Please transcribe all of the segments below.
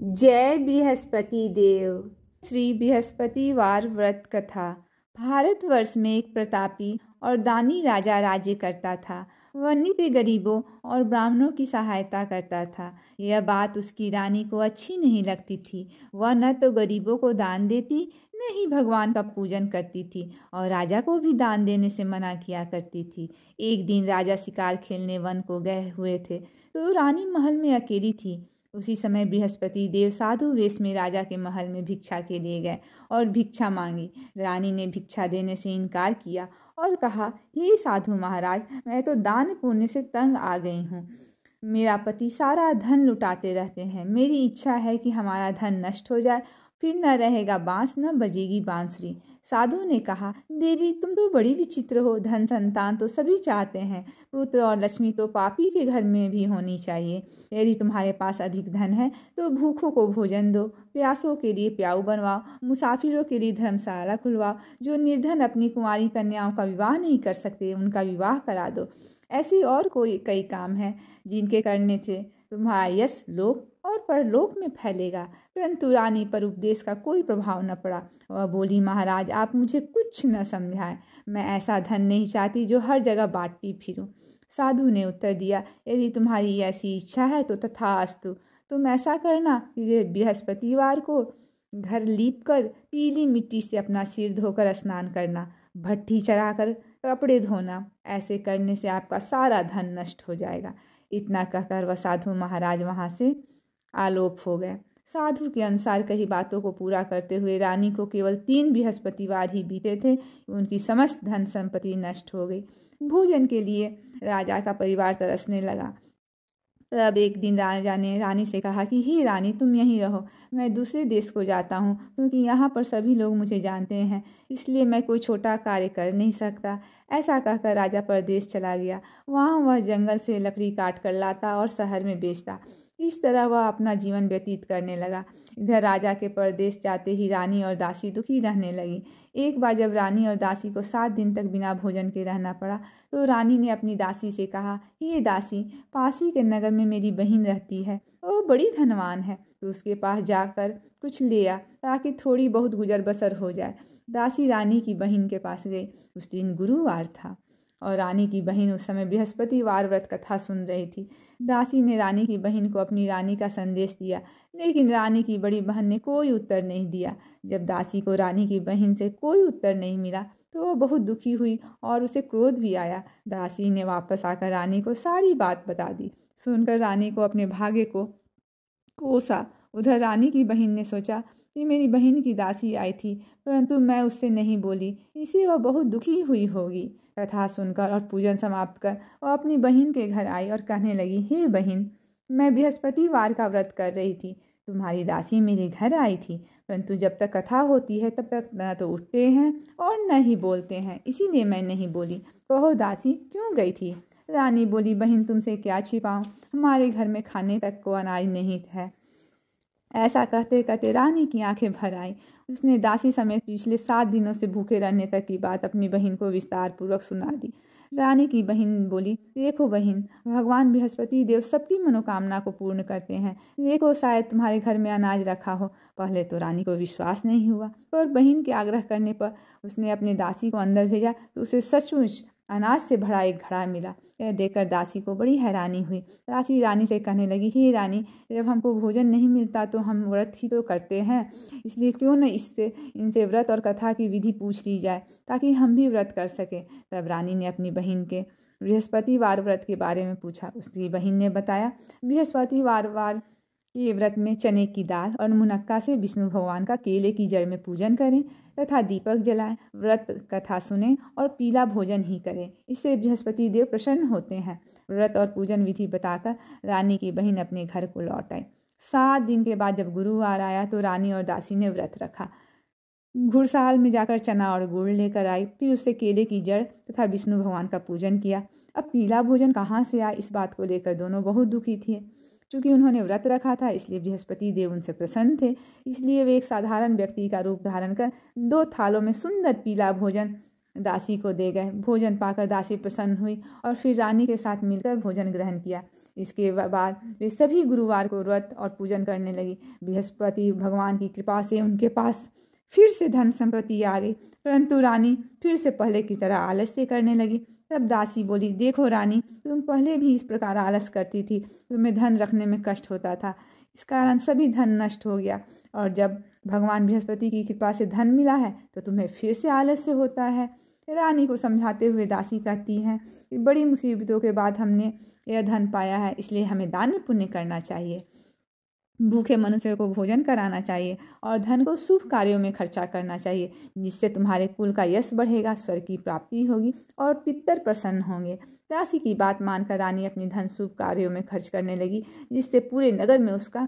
जय बृहस्पति देव। श्री बृहस्पतिवार व्रत कथा। भारतवर्ष में एक प्रतापी और दानी राजा राज्य करता था। वह नित्य गरीबों और ब्राह्मणों की सहायता करता था। यह बात उसकी रानी को अच्छी नहीं लगती थी। वह न तो गरीबों को दान देती, न ही भगवान का पूजन करती थी और राजा को भी दान देने से मना किया करती थी। एक दिन राजा शिकार खेलने वन को गए हुए थे तो रानी महल में अकेली थी। उसी समय बृहस्पति देव साधु वेश में राजा के महल में भिक्षा के लिए गए और भिक्षा मांगी। रानी ने भिक्षा देने से इनकार किया और कहा, हे साधु महाराज, मैं तो दान पुण्य से तंग आ गई हूँ। मेरा पति सारा धन लुटाते रहते हैं। मेरी इच्छा है कि हमारा धन नष्ट हो जाए, फिर न रहेगा बांस न बजेगी बांसुरी। साधु ने कहा, देवी तुम तो बड़ी विचित्र हो। धन संतान तो सभी चाहते हैं, पुत्र और लक्ष्मी तो पापी के घर में भी होनी चाहिए। यदि तुम्हारे पास अधिक धन है तो भूखों को भोजन दो, प्यासों के लिए प्याऊ बनवाओ, मुसाफिरों के लिए धर्मशाला खुलवाओ। जो निर्धन अपनी कुंवारी कन्याओं का विवाह नहीं कर सकते उनका विवाह करा दो। ऐसे और कई काम हैं जिनके करने से तुम्हारा यश लोक और परलोक में फैलेगा। परंतु रानी पर उपदेश का कोई प्रभाव न पड़ा। वह बोली, महाराज आप मुझे कुछ न समझाएं। मैं ऐसा धन नहीं चाहती जो हर जगह बांटती फिरूं। साधु ने उत्तर दिया, यदि तुम्हारी ऐसी इच्छा है तो तथास्तु। तुम ऐसा करना कि बृहस्पतिवार को घर लीप कर पीली मिट्टी से अपना सिर धोकर स्नान करना, भट्ठी चढ़ाकर कपड़े धोना। ऐसे करने से आपका सारा धन नष्ट हो जाएगा। इतना कहकर वह साधु महाराज वहाँ से आलोप हो गए। साधु के अनुसार कई बातों को पूरा करते हुए रानी को केवल 3 बृहस्पतिवार ही बीते थे। उनकी समस्त धन संपत्ति नष्ट हो गई। भोजन के लिए राजा का परिवार तरसने लगा। तब एक दिन राजा ने रानी से कहा कि हे रानी, तुम यहीं रहो, मैं दूसरे देश को जाता हूँ, क्योंकि यहाँ पर सभी लोग मुझे जानते हैं, इसलिए मैं कोई छोटा कार्य कर नहीं सकता। ऐसा कहकर राजा परदेश चला गया। वहाँ वह जंगल से लकड़ी काट कर लाता और शहर में बेचता। इस तरह वह अपना जीवन व्यतीत करने लगा। इधर राजा के परदेश जाते ही रानी और दासी दुखी रहने लगी। एक बार जब रानी और दासी को 7 दिन तक बिना भोजन के रहना पड़ा तो रानी ने अपनी दासी से कहा, हे दासी, पास ही के नगर में मेरी बहन रहती है, वो बड़ी धनवान है, तो उसके पास जाकर कुछ ले आ ताकि थोड़ी बहुत गुजर बसर हो जाए। दासी रानी की बहन के पास गई। उस दिन गुरुवार था और रानी की बहन उस समय बृहस्पतिवार व्रत कथा सुन रही थी। दासी ने रानी की बहन को अपनी रानी का संदेश दिया, लेकिन रानी की बड़ी बहन ने कोई उत्तर नहीं दिया। जब दासी को रानी की बहन से कोई उत्तर नहीं मिला तो वह बहुत दुखी हुई और उसे क्रोध भी आया। दासी ने वापस आकर रानी को सारी बात बता दी। सुनकर रानी को अपने भाग्य को कोसा। उधर रानी की बहन ने सोचा कि मेरी बहन की दासी आई थी, परंतु मैं उससे नहीं बोली, इससे वह बहुत दुखी हुई होगी। कथा सुनकर और पूजन समाप्त कर वह अपनी बहन के घर आई और कहने लगी, हे बहन, मैं बृहस्पतिवार का व्रत कर रही थी। तुम्हारी दासी मेरे घर आई थी, परंतु जब तक कथा होती है तब तक न तो उठते हैं और न ही बोलते हैं, इसीलिए मैं नहीं बोली। कहो दासी, क्यों गई थी? रानी बोली, बहन तुमसे क्या छिपाऊं, हमारे घर में खाने तक को अनाज नहीं है। ऐसा कहते कहते रानी की आंखें भर आईं। उसने दासी समेत पिछले 7 दिनों से भूखे रहने तक की बात अपनी बहन को विस्तार पूर्वक सुना दी। रानी की बहन बोली, देखो बहन, भगवान बृहस्पति देव सबकी मनोकामना को पूर्ण करते हैं। देखो, शायद तुम्हारे घर में अनाज रखा हो। पहले तो रानी को विश्वास नहीं हुआ, पर बहन के आग्रह करने पर उसने अपनी दासी को अंदर भेजा तो उसे सचमुच अनाज से भरा एक घड़ा मिला। यह देखकर दासी को बड़ी हैरानी हुई। दासी रानी से कहने लगी, हे रानी, जब हमको भोजन नहीं मिलता तो हम व्रत ही तो करते हैं, इसलिए क्यों न इनसे व्रत और कथा की विधि पूछ ली जाए ताकि हम भी व्रत कर सकें। तब रानी ने अपनी बहन के बृहस्पतिवार व्रत के बारे में पूछा। उसकी बहन ने बताया, बृहस्पतिवार ये व्रत में चने की दाल और मुनक्का से विष्णु भगवान का केले की जड़ में पूजन करें तथा दीपक जलाएं, व्रत कथा सुनें और पीला भोजन ही करें। इससे बृहस्पति देव प्रसन्न होते हैं। व्रत और पूजन विधि बताकर रानी की बहन अपने घर को लौट आई। 7 दिन के बाद जब गुरुवार आया तो रानी और दासी ने व्रत रखा। घुड़साल में जाकर चना और गुड़ लेकर आई, फिर उससे केले की जड़ तथा विष्णु भगवान का पूजन किया। अब पीला भोजन कहाँ से आया, इस बात को लेकर दोनों बहुत दुखी थे। चूँकि उन्होंने व्रत रखा था इसलिए बृहस्पति देव उनसे प्रसन्न थे, इसलिए वे एक साधारण व्यक्ति का रूप धारण कर 2 थालों में सुंदर पीला भोजन दासी को दे गए। भोजन पाकर दासी प्रसन्न हुई और फिर रानी के साथ मिलकर भोजन ग्रहण किया। इसके बाद वे सभी गुरुवार को व्रत और पूजन करने लगी। बृहस्पति भगवान की कृपा से उनके पास फिर से धन संपत्ति आ गई, परंतु रानी फिर से पहले की तरह आलस्य करने लगी। तब दासी बोली, देखो रानी, तुम पहले भी इस प्रकार आलस करती थी, तुम्हें धन रखने में कष्ट होता था, इस कारण सभी धन नष्ट हो गया, और जब भगवान बृहस्पति की कृपा से धन मिला है तो तुम्हें फिर से आलस्य होता है। रानी को समझाते हुए दासी कहती हैं कि बड़ी मुसीबतों के बाद हमने यह धन पाया है, इसलिए हमें दान पुण्य करना चाहिए, भूखे मनुष्य को भोजन कराना चाहिए और धन को शुभ कार्यों में खर्चा करना चाहिए, जिससे तुम्हारे कुल का यश बढ़ेगा, स्वर्ग की प्राप्ति होगी और पितर प्रसन्न होंगे। दासी की बात मानकर रानी अपनी धन शुभ कार्यों में खर्च करने लगी, जिससे पूरे नगर में उसका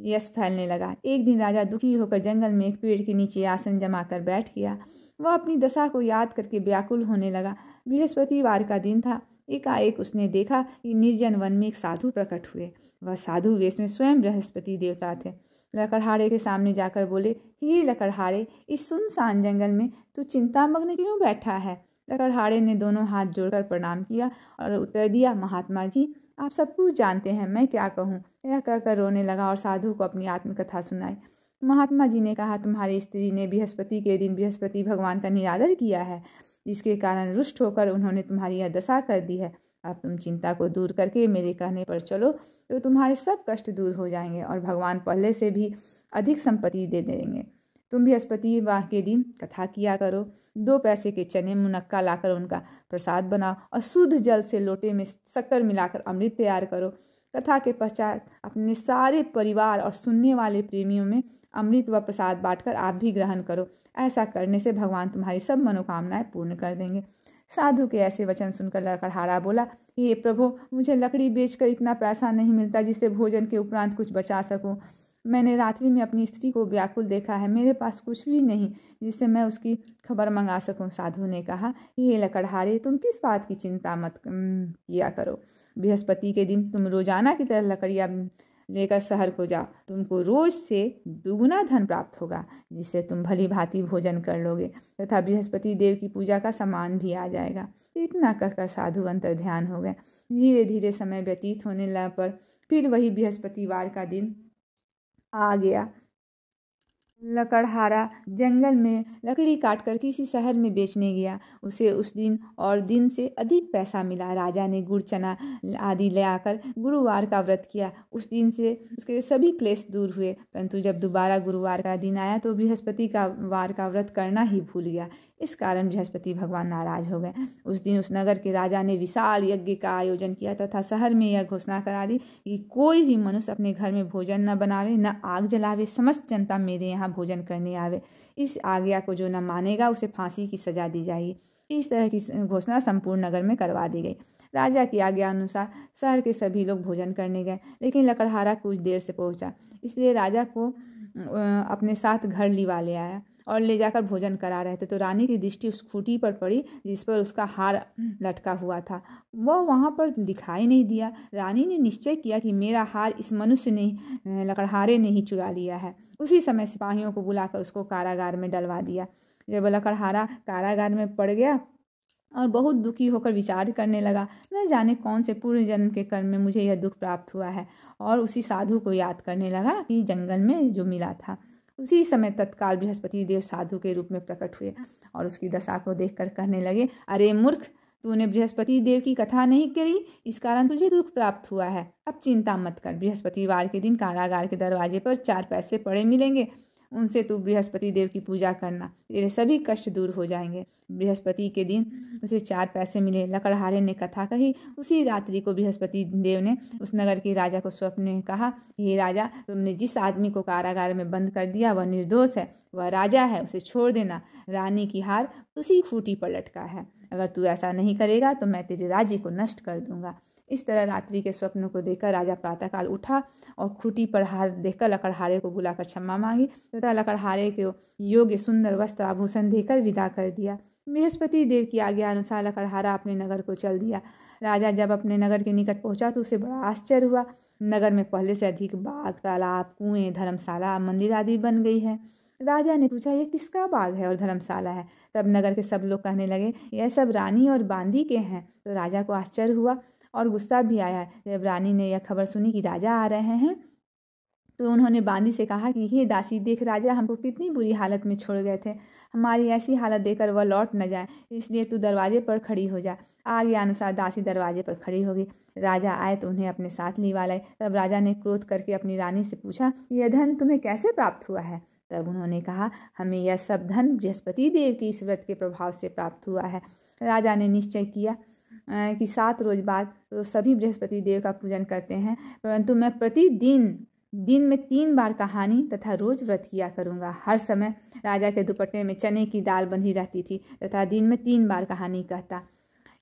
यश फैलने लगा। एक दिन राजा दुखी होकर जंगल में एक पेड़ के नीचे आसन जमाकर बैठ गया। वह अपनी दशा को याद करके व्याकुल होने लगा। बृहस्पतिवार का दिन था। एकाएक उसने देखा कि निर्जन वन में एक साधु प्रकट हुए। वह साधु वेश में स्वयं बृहस्पति देवता थे। लकड़हारे के सामने जाकर बोले, हे लकड़हारे, इस सुनसान जंगल में तू चिंतामग्न क्यों बैठा है? लकड़हारे ने दोनों हाथ जोड़कर प्रणाम किया और उत्तर दिया, महात्मा जी, आप सब कुछ जानते हैं, मैं क्या कहूँ। यह कहकर रोने लगा और साधु को अपनी आत्मकथा सुनाई। महात्मा जी ने कहा, तुम्हारी स्त्री ने बृहस्पति के दिन बृहस्पति भगवान का निरादर किया है, जिसके कारण रुष्ट होकर उन्होंने तुम्हारी यह दशा कर दी है। अब तुम चिंता को दूर करके मेरे कहने पर चलो तो तुम्हारे सब कष्ट दूर हो जाएंगे और भगवान पहले से भी अधिक संपत्ति दे देंगे। तुम बृहस्पतिवार के दिन कथा किया करो, 2 पैसे के चने मुनक्का लाकर उनका प्रसाद बनाओ और शुद्ध जल से लोटे में शक्कर मिलाकर अमृत तैयार करो। कथा के पश्चात अपने सारे परिवार और सुनने वाले प्रेमियों में अमृत व प्रसाद बांटकर आप भी ग्रहण करो। ऐसा करने से भगवान तुम्हारी सब मनोकामनाएं पूर्ण कर देंगे। साधु के ऐसे वचन सुनकर लकड़हारा बोला, हे प्रभु, मुझे लकड़ी बेचकर इतना पैसा नहीं मिलता जिससे भोजन के उपरांत कुछ बचा सकूं। मैंने रात्रि में अपनी स्त्री को व्याकुल देखा है, मेरे पास कुछ भी नहीं जिससे मैं उसकी खबर मंगा सकूं। साधु ने कहा, हे लकड़हारे, तुम किस बात की चिंता मत किया करो। बृहस्पति के दिन तुम रोजाना की तरह लकड़ियाँ लेकर शहर को जाओ, तुमको रोज से दुगुना धन प्राप्त होगा, जिससे तुम भली भांति भोजन कर लोगे तथा बृहस्पति देव की पूजा का सामान भी आ जाएगा। इतना कहकर साधु अंतर ध्यान हो गए। धीरे धीरे समय व्यतीत होने लगा पर फिर वही बृहस्पतिवार का दिन आ गया। लकड़हारा जंगल में लकड़ी काटकर किसी शहर में बेचने गया। उसे उस दिन और दिन से अधिक पैसा मिला। राजा ने गुड़ चना आदि ले आकर गुरुवार का व्रत किया। उस दिन से उसके सभी क्लेश दूर हुए, परंतु जब दोबारा गुरुवार का दिन आया तो बृहस्पति का वार का व्रत करना ही भूल गया। इस कारण बृहस्पति भगवान नाराज हो गए। उस दिन उस नगर के राजा ने विशाल यज्ञ का आयोजन किया तथा शहर में यह घोषणा करा दी कि कोई भी मनुष्य अपने घर में भोजन न बनावे, न आग जलावे, समस्त जनता मेरे यहाँ भोजन करने आवे। इस आज्ञा को जो न मानेगा उसे फांसी की सजा दी जाएगी। इस तरह की घोषणा संपूर्ण नगर में करवा दी गई। राजा की आज्ञा अनुसार शहर के सभी लोग भोजन करने गए, लेकिन लकड़हारा कुछ देर से पहुंचा, इसलिए राजा को अपने साथ घर लिवा ले आया और ले जाकर भोजन करा रहे थे तो रानी की दृष्टि उस खूंटी पर पड़ी जिस पर उसका हार लटका हुआ था। वह वहाँ पर दिखाई नहीं दिया। रानी ने निश्चय किया कि मेरा हार इस मनुष्य ने, लकड़हारे ने ही चुरा लिया है। उसी समय सिपाहियों को बुलाकर उसको कारागार में डलवा दिया। जब लकड़हारा कारागार में पड़ गया और बहुत दुखी होकर विचार करने लगा, न जाने कौन से पूर्व जन्म के कर्म में मुझे यह दुख प्राप्त हुआ है, और उसी साधु को याद करने लगा कि जंगल में जो मिला था। उसी समय तत्काल बृहस्पति देव साधु के रूप में प्रकट हुए और उसकी दशा को देखकर कहने लगे, अरे मूर्ख, तूने बृहस्पति देव की कथा नहीं करी, इस कारण तुझे दुख प्राप्त हुआ है। अब चिंता मत कर, बृहस्पतिवार के दिन कारागार के दरवाजे पर 4 पैसे पड़े मिलेंगे, उनसे तू बृहस्पति देव की पूजा करना, तेरे सभी कष्ट दूर हो जाएंगे। बृहस्पति के दिन उसे 4 पैसे मिले। लकड़हारे ने कथा कही। उसी रात्रि को बृहस्पति देव ने उस नगर के राजा को स्वप्न में कहा, हे राजा, तुमने जिस आदमी को कारागार में बंद कर दिया वह निर्दोष है, वह राजा है, उसे छोड़ देना। रानी की हार उसी खूंटी पर लटका है। अगर तू ऐसा नहीं करेगा तो मैं तेरे राज्य को नष्ट कर दूंगा। इस तरह रात्रि के स्वप्न को देखकर राजा प्रातःकाल उठा और खूंटी पर हार देखकर लकड़हारे को बुलाकर क्षमा मांगी तथा लकड़हारे को योग्य सुंदर वस्त्र आभूषण देकर विदा कर दिया। बृहस्पति देव की आज्ञा अनुसार लकड़हारा अपने नगर को चल दिया। राजा जब अपने नगर के निकट पहुंचा तो उसे बड़ा आश्चर्य हुआ। नगर में पहले से अधिक बाग, तालाब, कुएं, धर्मशाला, मंदिर आदि बन गई है। राजा ने पूछा, यह किसका बाग है और धर्मशाला है? तब नगर के सब लोग कहने लगे, यह सब रानी और बांदी के हैं। तो राजा को आश्चर्य हुआ और गुस्सा भी आया। जब रानी ने यह खबर सुनी कि राजा आ रहे हैं तो उन्होंने बांदी से कहा कि हे दासी, देख राजा हमको कितनी बुरी हालत में छोड़ गए थे, हमारी ऐसी हालत देखकर वह लौट न जाए, इसलिए तू दरवाजे पर खड़ी हो जा। आज्ञा अनुसार दासी दरवाजे पर खड़ी हो गई। राजा आए तो उन्हें अपने साथ लिवा लाए। तब राजा ने क्रोध करके अपनी रानी से पूछा, यह धन तुम्हें कैसे प्राप्त हुआ है? तब उन्होंने कहा, हमें यह सब धन बृहस्पति देव की इस व्रत के प्रभाव से प्राप्त हुआ है। राजा ने निश्चय किया कि 7 रोज बाद तो सभी बृहस्पति देव का पूजन करते हैं, परंतु मैं प्रतिदिन दिन में 3 बार कहानी तथा रोज व्रत किया करूँगा। हर समय राजा के दुपट्टे में चने की दाल बंधी रहती थी तथा दिन में 3 बार कहानी कहता।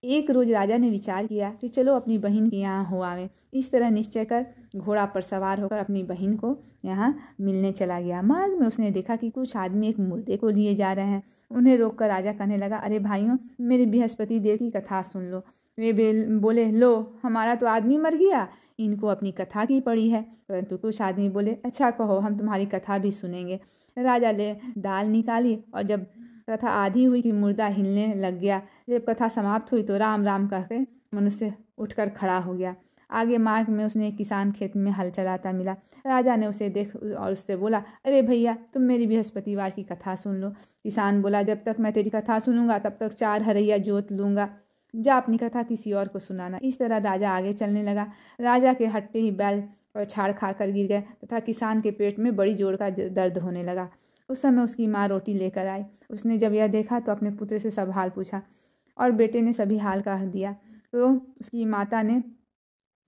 एक रोज राजा ने विचार किया कि चलो अपनी बहन के यहाँ हो आवें। इस तरह निश्चय कर घोड़ा पर सवार होकर अपनी बहन को यहाँ मिलने चला गया। मार्ग में उसने देखा कि कुछ आदमी एक मुर्दे को लिए जा रहे हैं। उन्हें रोककर राजा कहने लगा, अरे भाइयों, मेरे बृहस्पति देव की कथा सुन लो। वे बोले, लो हमारा तो आदमी मर गया, इनको अपनी कथा की पड़ी है। परंतु कुछ आदमी बोले, अच्छा कहो, हम तुम्हारी कथा भी सुनेंगे। राजा ने दाल निकाली और जब कथा आधी हुई कि मुर्दा हिलने लग गया। जब कथा समाप्त हुई तो राम राम कहकर मनुष्य उठकर खड़ा हो गया। आगे मार्ग में उसने एक किसान खेत में हल चलाता मिला। राजा ने उसे देख और उससे बोला, अरे भैया, तुम मेरी बृहस्पतिवार की कथा सुन लो। किसान बोला, जब तक मैं तेरी कथा सुनूंगा तब तक 4 हरैया जोत लूँगा, जा अपनी कथा किसी और को सुनाना। इस तरह राजा आगे चलने लगा। राजा के हट्टे ही बैल और छाड़ खा कर गिर गए तथा किसान के पेट में बड़ी जोर का दर्द होने लगा। उस समय उसकी माँ रोटी लेकर आई। उसने जब यह देखा तो अपने पुत्र से सब हाल पूछा और बेटे ने सभी हाल कह दिया। तो उसकी माता ने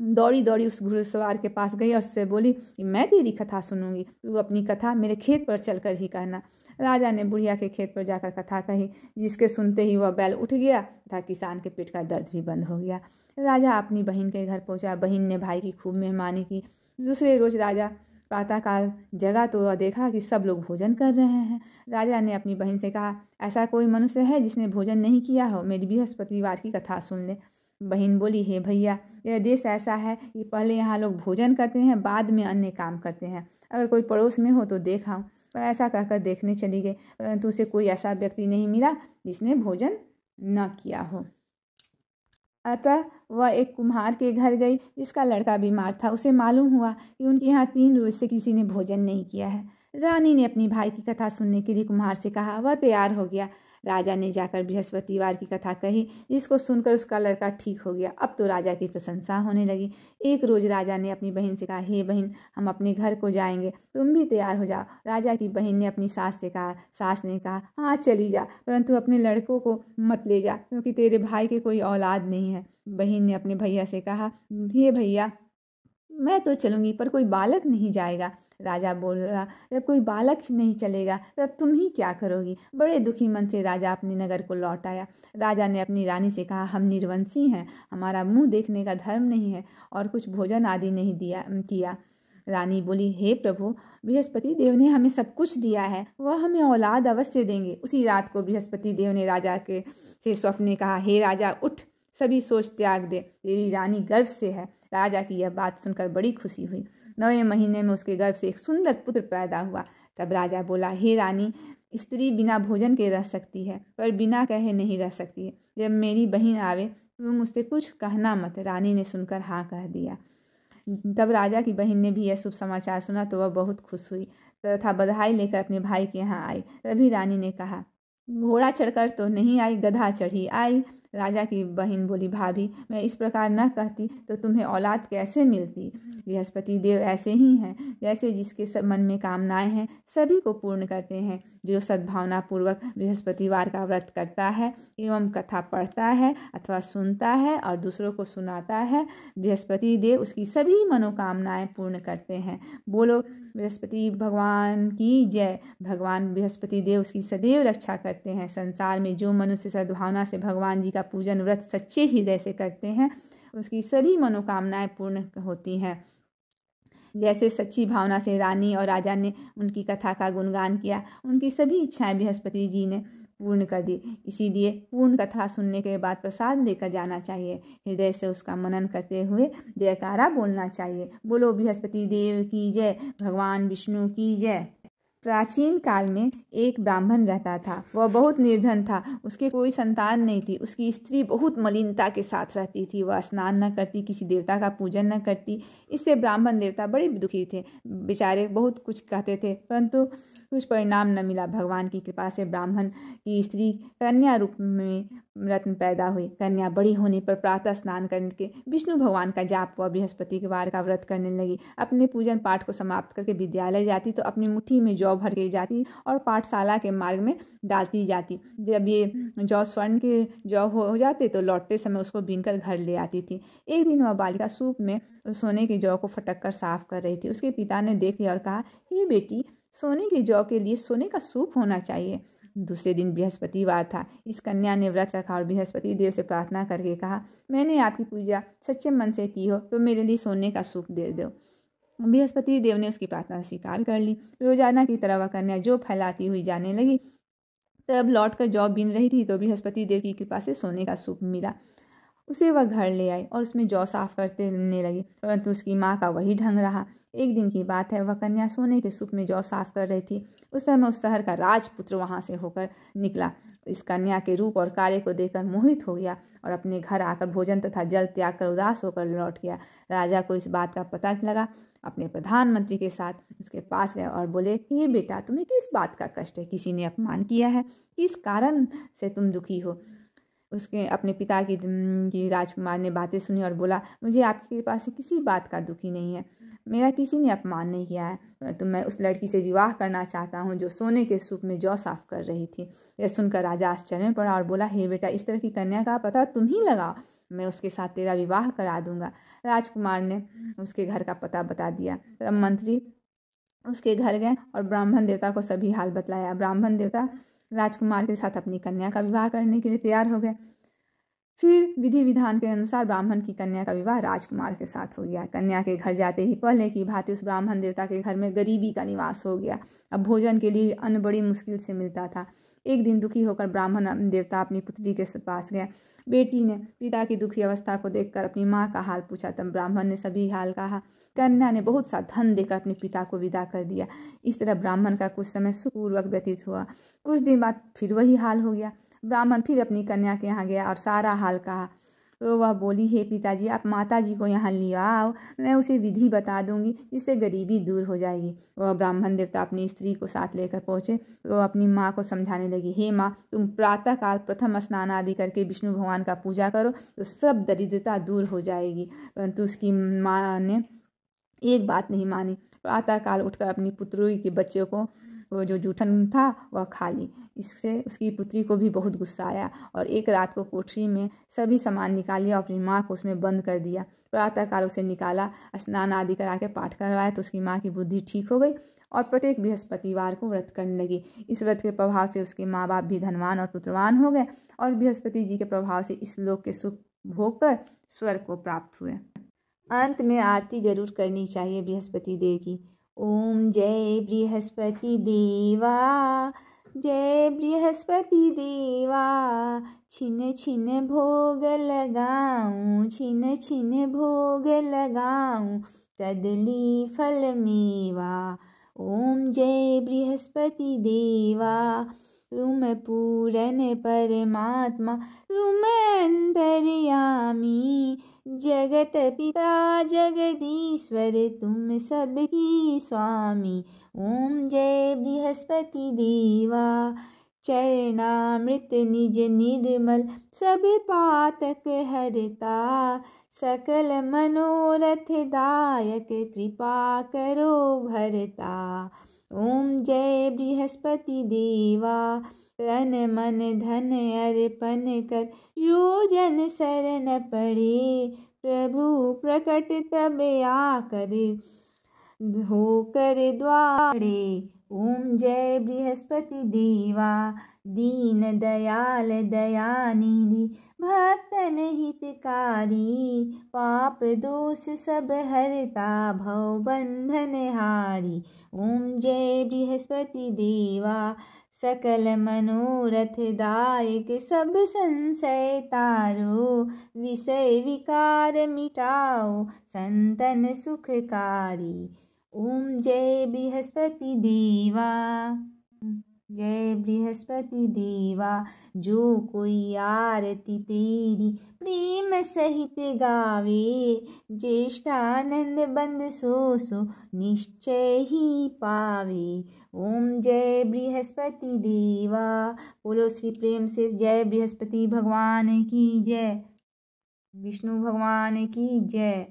दौड़ी दौड़ी उस घुड़सवार के पास गई और उससे बोली कि मैं तेरी कथा सुनूंगी, तू अपनी कथा मेरे खेत पर चलकर ही कहना। राजा ने बुढ़िया के खेत पर जाकर कथा कही, जिसके सुनते ही वह बैल उठ गया तथा किसान के पेट का दर्द भी बंद हो गया। राजा अपनी बहन के घर पहुंचा। बहन ने भाई की खूब मेहमानी की। दूसरे रोज राजा प्रातःकाल जगा तो वह देखा कि सब लोग भोजन कर रहे हैं। राजा ने अपनी बहन से कहा, ऐसा कोई मनुष्य है जिसने भोजन नहीं किया हो? मेरी बृहस्पतिवार की कथा सुन ले। बहन बोली, हे भैया, यह देश ऐसा है कि पहले यहाँ लोग भोजन करते हैं, बाद में अन्य काम करते हैं। अगर कोई पड़ोस में हो तो देख आओ। पर ऐसा कहकर देखने चली गई, परंतु उसे कोई ऐसा व्यक्ति नहीं मिला जिसने भोजन न किया हो। अतः वह एक कुम्हार के घर गई जिसका लड़का बीमार था। उसे मालूम हुआ कि उनके यहाँ 3 रोज से किसी ने भोजन नहीं किया है। रानी ने अपनी भाई की कथा सुनने के लिए कुम्हार से कहा। वह तैयार हो गया। राजा ने जाकर बृहस्पतिवार की कथा कही, जिसको सुनकर उसका लड़का ठीक हो गया। अब तो राजा की प्रशंसा होने लगी। एक रोज राजा ने अपनी बहन से कहा, हे बहन, हम अपने घर को जाएंगे, तुम भी तैयार हो जाओ। राजा की बहन ने अपनी सास से कहा। सास ने कहा, हाँ चली जा, परंतु अपने लड़कों को मत ले जा, क्योंकि तेरे भाई के कोई औलाद नहीं है। बहन ने अपने भैया से कहा, हे भैया, मैं तो चलूँगी पर कोई बालक नहीं जाएगा। राजा बोल रहा, जब कोई बालक नहीं चलेगा तब तुम ही क्या करोगी? बड़े दुखी मन से राजा अपने नगर को लौट आया। राजा ने अपनी रानी से कहा, हम निर्वंशी हैं, हमारा मुंह देखने का धर्म नहीं है और कुछ भोजन आदि नहीं किया। रानी बोली, हे प्रभु, बृहस्पति देव ने हमें सब कुछ दिया है, वह हमें औलाद अवश्य देंगे। उसी रात को बृहस्पति देव ने राजा के से स्वप्न ने कहा, हे राजा, उठ, सभी सोच त्याग दे, तेरी रानी गर्भ से है। राजा की यह बात सुनकर बड़ी खुशी हुई। 9वें महीने में उसके गर्भ से एक सुंदर पुत्र पैदा हुआ। तब राजा बोला, हे रानी, स्त्री बिना भोजन के रह सकती है पर बिना कहे नहीं रह सकती है। जब मेरी बहन आवे तुम उससे कुछ कहना मत। रानी ने सुनकर हाँ कह दिया। तब राजा की बहन ने भी यह शुभ समाचार सुना तो वह बहुत खुश हुई तथा बधाई लेकर अपने भाई के यहाँ आई। तभी रानी ने कहा, घोड़ा चढ़कर तो नहीं आई, गधा चढ़ी आई। राजा की बहन बोली, भाभी, मैं इस प्रकार न कहती तो तुम्हें औलाद कैसे मिलती? बृहस्पति देव ऐसे ही हैं, जैसे जिसके सब मन में कामनाएं हैं सभी को पूर्ण करते हैं। जो सद्भावना पूर्वक बृहस्पतिवार का व्रत करता है एवं कथा पढ़ता है अथवा सुनता है और दूसरों को सुनाता है, बृहस्पति देव उसकी सभी मनोकामनाएं पूर्ण करते हैं। बोलो बृहस्पति भगवान की जय। भगवान बृहस्पति देव उसकी सदैव रक्षा करते हैं। संसार में जो मनुष्य सद्भावना से भगवान जी का पूजन व्रत सच्चे हृदय से करते हैं उसकी सभी मनोकामनाएं पूर्ण होती हैं। जैसे सच्ची भावना से रानी और राजा ने उनकी कथा का गुणगान किया, उनकी सभी इच्छाएं बृहस्पति जी ने पूर्ण कर दी। इसीलिए पूर्ण कथा सुनने के बाद प्रसाद लेकर जाना चाहिए। हृदय से उसका मनन करते हुए जयकारा बोलना चाहिए। बोलो बृहस्पति देव की जय, भगवान विष्णु की जय। प्राचीन काल में एक ब्राह्मण रहता था। वह बहुत निर्धन था, उसके कोई संतान नहीं थी। उसकी स्त्री बहुत मलिनता के साथ रहती थी। वह स्नान न करती, किसी देवता का पूजन न करती। इससे ब्राह्मण देवता बड़े दुखी थे। बेचारे बहुत कुछ कहते थे, परंतु कुछ परिणाम न मिला। भगवान की कृपा से ब्राह्मण की स्त्री कन्या रूप में रत्न पैदा हुई। कन्या बड़ी होने पर प्रातः स्नान करके विष्णु भगवान का जाप व बृहस्पति के वार का व्रत करने लगी। अपने पूजन पाठ को समाप्त करके विद्यालय जाती तो अपनी मुट्ठी में जौ भर के जाती और पाठशाला के मार्ग में डालती जाती। जब ये जौ स्वर्ण के जौ हो जाते तो लौटते समय उसको बीनकर घर ले आती थी। एक दिन वह बालिका सूप में सोने के जौ को फटक कर साफ कर रही थी। उसके पिता ने देख लिया और कहा, हे बेटी, सोने के जौ के लिए सोने का सूप होना चाहिए। दूसरे दिन बृहस्पतिवार था। इस कन्या ने व्रत रखा और बृहस्पति देव से प्रार्थना करके कहा, मैंने आपकी पूजा सच्चे मन से की हो तो मेरे लिए सोने का सूप दे दो। बृहस्पति देव ने उसकी प्रार्थना स्वीकार कर ली। रोजाना की तरह वह कन्या जौ फैलाती हुई जाने लगी। तब लौटकर जौ बीन रही थी तो बृहस्पति देव की कृपा से सोने का सूप मिला। उसे वह घर ले आई और उसमें जौ साफ करने लगी, परंतु उसकी माँ का वही ढंग रहा। एक दिन की बात है, वह कन्या सोने के सूप में जौ साफ कर रही थी। उस समय उस शहर का राजपुत्र वहां से होकर निकला। इस कन्या के रूप और कार्य को देखकर मोहित हो गया और अपने घर आकर भोजन तथा जल त्याग कर उदास होकर लौट गया। राजा को इस बात का पता लगा। अपने प्रधानमंत्री के साथ उसके पास गए और बोले, हे बेटा, तुम्हें किस बात का कष्ट है? किसी ने अपमान किया है? किस कारण से तुम दुखी हो? उसके अपने पिता की राजकुमार ने बातें सुनी और बोला, मुझे आपकी कृपा से किसी बात का दुखी नहीं है। मेरा किसी ने अपमान नहीं किया है, परंतु मैं उस लड़की से विवाह करना चाहता हूँ जो सोने के सूप में जौ साफ कर रही थी। यह सुनकर राजा आश्चर्य में पड़ा और बोला, हे बेटा, इस तरह की कन्या का पता तुम ही लगाओ, मैं उसके साथ तेरा विवाह करा दूंगा। राजकुमार ने उसके घर का पता बता दिया। तब मंत्री उसके घर गए और ब्राह्मण देवता को सभी हाल बतलाया। ब्राह्मण देवता राजकुमार के साथ अपनी कन्या का विवाह करने के लिए तैयार हो गए। फिर विधि विधान के अनुसार ब्राह्मण की कन्या का विवाह राजकुमार के साथ हो गया। कन्या के घर जाते ही पहले की भांति उस ब्राह्मण देवता के घर में गरीबी का निवास हो गया। अब भोजन के लिए अन्न बड़ी मुश्किल से मिलता था। एक दिन दुखी होकर ब्राह्मण देवता अपनी पुत्री के पास गया। बेटी ने पिता की दुखी अवस्था को देखकर अपनी माँ का हाल पूछा। तब ब्राह्मण ने सभी हाल कहा। कन्या ने बहुत सा धन देकर अपने पिता को विदा कर दिया। इस तरह ब्राह्मण का कुछ समय सुखपूर्वक व्यतीत हुआ। कुछ दिन बाद फिर वही हाल हो गया। ब्राह्मण फिर अपनी कन्या के यहाँ गया और सारा हाल कहा। तो वह बोली, हे पिताजी, आप माता जी को यहाँ ले आओ, मैं उसे विधि बता दूंगी जिससे गरीबी दूर हो जाएगी। वह ब्राह्मण देवता अपनी स्त्री को साथ लेकर पहुँचे तो अपनी माँ को समझाने लगी, हे माँ, तुम प्रातःकाल प्रथम स्नान आदि करके विष्णु भगवान का पूजा करो तो सब दरिद्रता दूर हो जाएगी। परंतु उसकी माँ ने एक बात नहीं मानी। प्रातःकाल उठकर अपनी पुत्री के बच्चे को वो जो जूठन था वह खा ली। इससे उसकी पुत्री को भी बहुत गुस्सा आया और एक रात को कोठरी में सभी सामान निकाल लिया और अपनी माँ को उसमें बंद कर दिया। प्रातःकाल उसे निकाला, स्नान आदि करा के पाठ करवाया तो उसकी माँ की बुद्धि ठीक हो गई और प्रत्येक बृहस्पतिवार को व्रत करने लगी। इस व्रत के प्रभाव से उसके माँ बाप भी धनवान और पुत्रवान हो गए और बृहस्पति जी के प्रभाव से इस लोक के सुख भोग कर स्वर्ग को प्राप्त हुए। अंत में आरती जरूर करनी चाहिए बृहस्पति देव की। ओम जय बृहस्पति देवा, जय बृहस्पति देवा, छिन छिन भोग लगाऊं, छिन छिन भोग लगाऊं, कदली फल मेवा। ओम जय बृहस्पति देवा, तुम पूरन परमात्मा, तुम अंतर्यामी, जगत पिता जगदीश्वर, तुम सबकी स्वामी। ओम जय बृहस्पति देवा, चरणामृत निज निर्मल, सब पातक हरता, सकल मनोरथ दायक, कृपा करो भरता। ओम जय बृहस्पति देवा, तन मन धन अर्पण कर, जो जन शरण पड़े, प्रभु प्रकट तब आकर, होकर द्वारे। ओम जय बृहस्पति देवा, दीन दयाल दयानिधि, भक्तन हितकारी, पाप दोष सब हरता, भव बंधन हारी। ओम जय बृहस्पति देवा, सकल मनोरथ दायक, सब संशय तारो, विषय विकार मिटाओ, संतन सुखकारी। ओम जय बृहस्पति देवा, जय बृहस्पति देवा। जो कोई आरती तेरी प्रेम सहित गावे, ज्येष्ठानंद बंद सो निश्चय ही पावे। ओम जय बृहस्पति देवा। बोलो श्री प्रेम से जय बृहस्पति भगवान की जय, विष्णु भगवान की जय।